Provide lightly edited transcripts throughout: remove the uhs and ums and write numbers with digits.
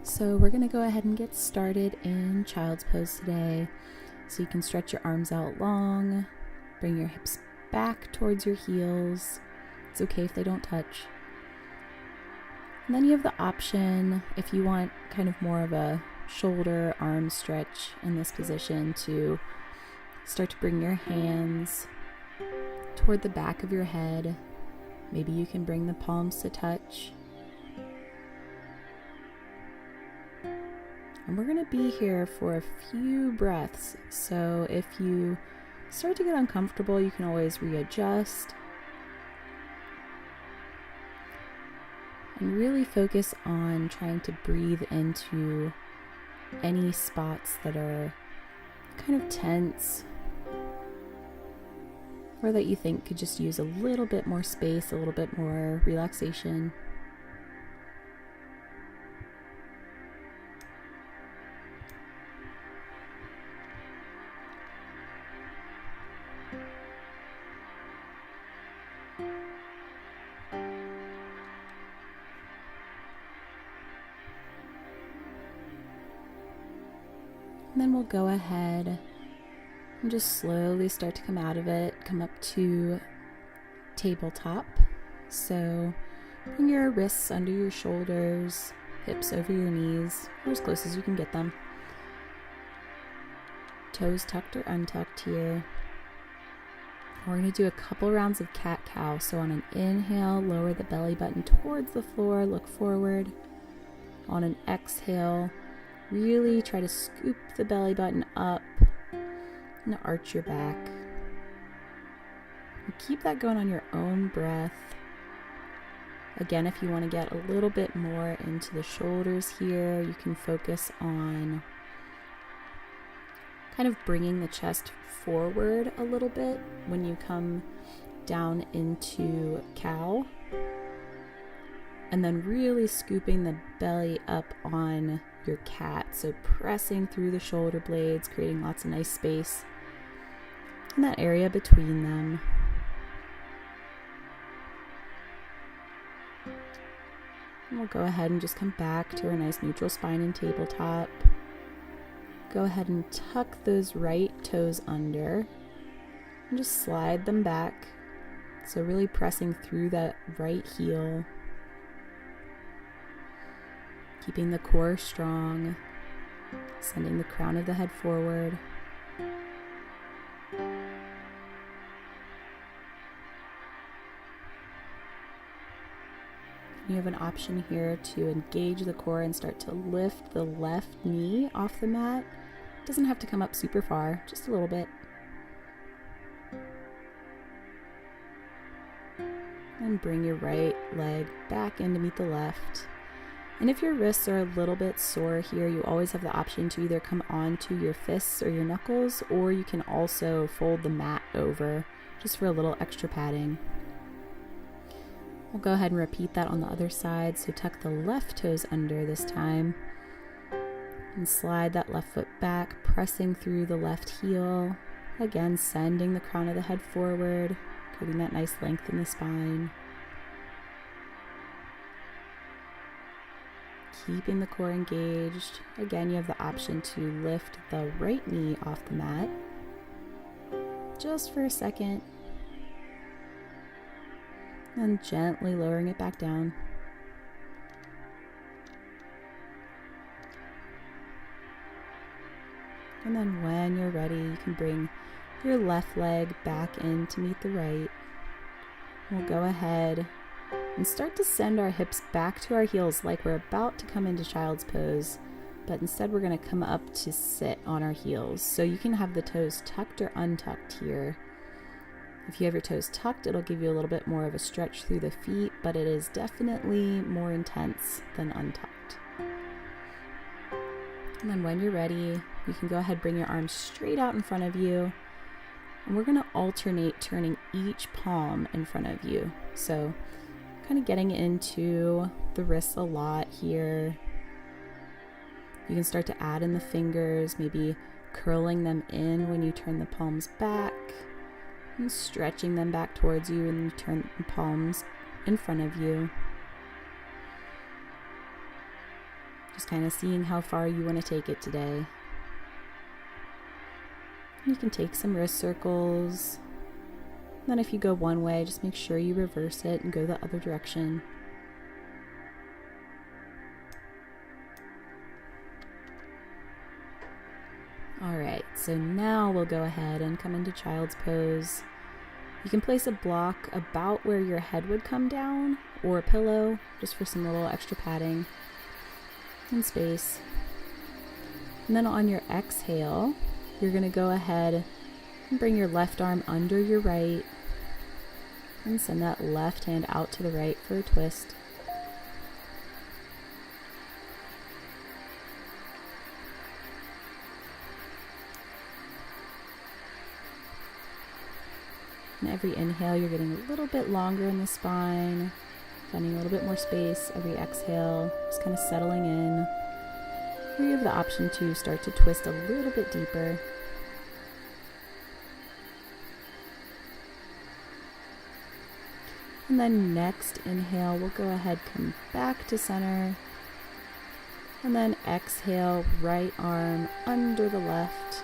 So we're going to go ahead and get started in child's pose today. So you can stretch your arms out long, bring your hips back towards your heels. It's okay if they don't touch. And then you have the option, if you want kind of more of a shoulder arm stretch in this position, to start to bring your hands toward the back of your head. Maybe you can bring the palms to touch. And we're going to be here for a few breaths. So if you start to get uncomfortable, you can always readjust. And really focus on trying to breathe into any spots that are kind of tense, or that you think could just use a little bit more space, a little bit more relaxation. And then we'll go ahead and just slowly start to come out of it, come up to tabletop. So bring your wrists under your shoulders, hips over your knees, or as close as you can get them. Toes tucked or untucked here. We're going to do a couple rounds of cat-cow. So on an inhale, lower the belly button towards the floor, look forward. On an exhale, really try to scoop the belly button up and arch your back. And keep that going on your own breath. Again, if you want to get a little bit more into the shoulders here, you can focus on kind of bringing the chest forward a little bit when you come down into cow. And then really scooping the belly up on your cat. So pressing through the shoulder blades, creating lots of nice space in that area between them. And we'll go ahead and just come back to our nice neutral spine and tabletop. Go ahead and tuck those right toes under and just slide them back. So really pressing through that right heel. Keeping the core strong, sending the crown of the head forward. You have an option here to engage the core and start to lift the left knee off the mat. It doesn't have to come up super far, just a little bit. And bring your right leg back in to meet the left. And if your wrists are a little bit sore here, you always have the option to either come onto your fists or your knuckles, or you can also fold the mat over just for a little extra padding. We'll go ahead and repeat that on the other side. So tuck the left toes under this time and slide that left foot back, pressing through the left heel. Again, sending the crown of the head forward, creating that nice length in the spine. Keeping the core engaged. Again, you have the option to lift the right knee off the mat just for a second. And gently lowering it back down. And then when you're ready, you can bring your left leg back in to meet the right. We'll go ahead and start to send our hips back to our heels like we're about to come into child's pose, but instead we're going to come up to sit on our heels. So you can have the toes tucked or untucked here. If you have your toes tucked, it'll give you a little bit more of a stretch through the feet, but it is definitely more intense than untucked. And then when you're ready, you can go ahead and bring your arms straight out in front of you. And we're going to alternate turning each palm in front of you. So kind of getting into the wrists a lot here. You can start to add in the fingers, maybe curling them in when you turn the palms back. And stretching them back towards you and you turn the palms in front of you. Just kind of seeing how far you want to take it today. You can take some wrist circles. Then if you go one way, just make sure you reverse it and go the other direction. Alright, so now we'll go ahead and come into child's pose. You can place a block about where your head would come down, or a pillow, just for some little extra padding and space. And then on your exhale, you're going to go ahead and bring your left arm under your right and send that left hand out to the right for a twist. And every inhale, you're getting a little bit longer in the spine, finding a little bit more space. Every exhale, just kind of settling in. Here you have the option to start to twist a little bit deeper. And then next inhale, we'll go ahead, come back to center. And then exhale, right arm under the left,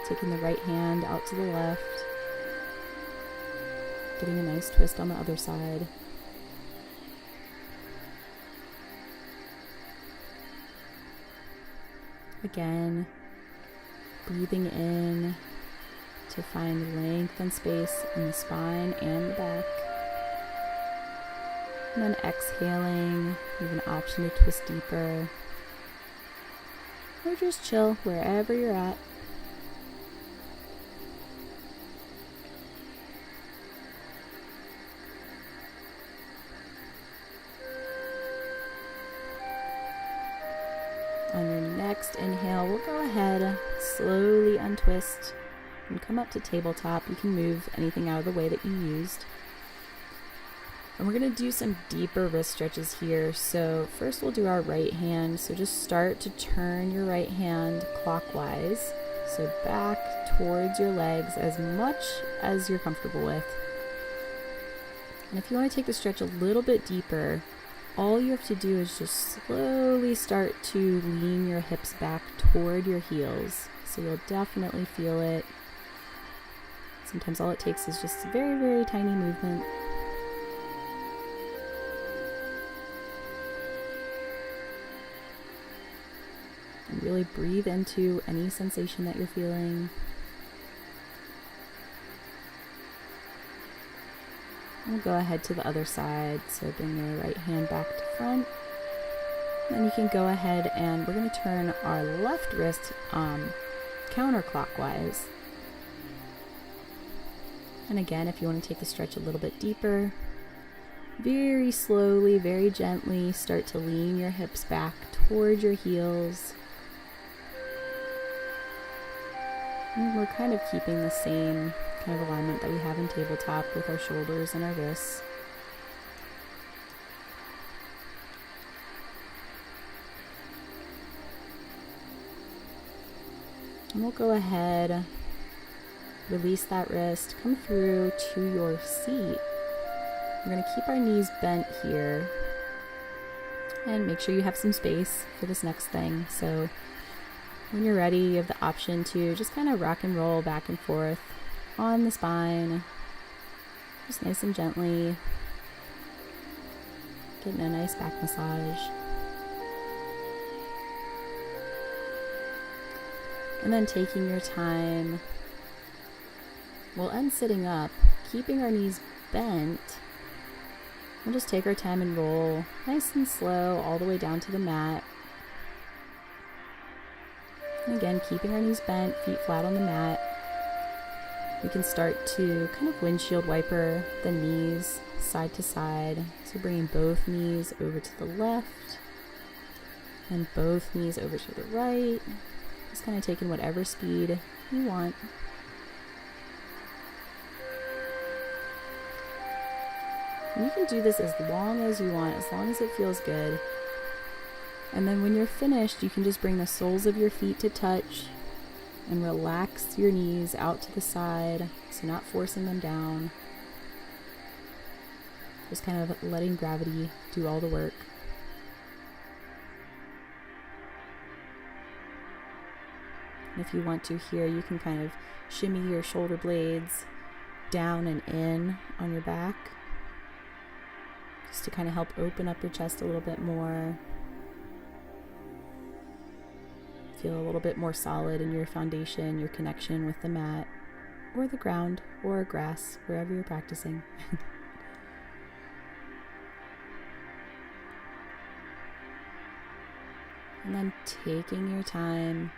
taking the right hand out to the left. Getting a nice twist on the other side. Again, breathing in to find length and space in the spine and the back. And then exhaling, you have an option to twist deeper. Or just chill wherever you're at. On your next inhale, we'll go ahead, slowly untwist and come up to tabletop. You can move anything out of the way that you used. And we're going to do some deeper wrist stretches here. So first we'll do our right hand. So just start to turn your right hand clockwise. So back towards your legs as much as you're comfortable with. And if you want to take the stretch a little bit deeper, all you have to do is just slowly start to lean your hips back toward your heels. So you'll definitely feel it. Sometimes all it takes is just a very, very tiny movement. And really breathe into any sensation that you're feeling. We'll go ahead to the other side, so bring your right hand back to front. Then you can go ahead and we're going to turn our left wrist counterclockwise. And again, if you want to take the stretch a little bit deeper, very slowly, very gently, start to lean your hips back toward your heels. And we're kind of keeping the same kind of alignment that we have in tabletop with our shoulders and our wrists. And we'll go ahead, release that wrist, come through to your seat. We're going to keep our knees bent here and make sure you have some space for this next thing. So when you're ready, you have the option to just kind of rock and roll back and forth on the spine, just nice and gently, getting a nice back massage. And then taking your time, we'll end sitting up, keeping our knees bent. We'll just take our time and roll nice and slow all the way down to the mat. And again, keeping our knees bent, feet flat on the mat. We can start to kind of windshield wiper the knees side to side. So bringing both knees over to the left and both knees over to the right. Just kind of taking whatever speed you want. And you can do this as long as you want, as long as it feels good. And then when you're finished, you can just bring the soles of your feet to touch and relax your knees out to the side, so not forcing them down. Just kind of letting gravity do all the work. And if you want to here, you can kind of shimmy your shoulder blades down and in on your back, just to kind of help open up your chest a little bit more. Feel a little bit more solid in your foundation, your connection with the mat, or the ground, or grass, wherever you're practicing. And then taking your time,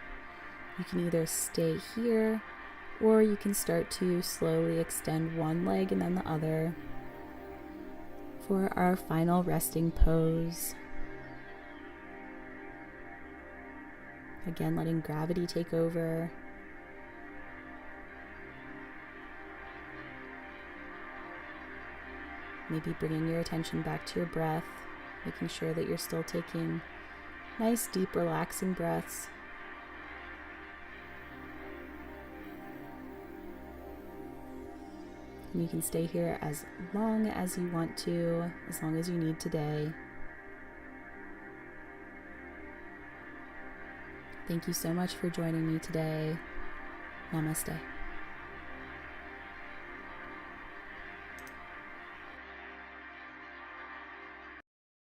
you can either stay here, or you can start to slowly extend one leg and then the other for our final resting pose. Again, letting gravity take over. Maybe bringing your attention back to your breath, making sure that you're still taking nice, deep, relaxing breaths. And you can stay here as long as you want to, as long as you need today. Thank you so much for joining me today. Namaste.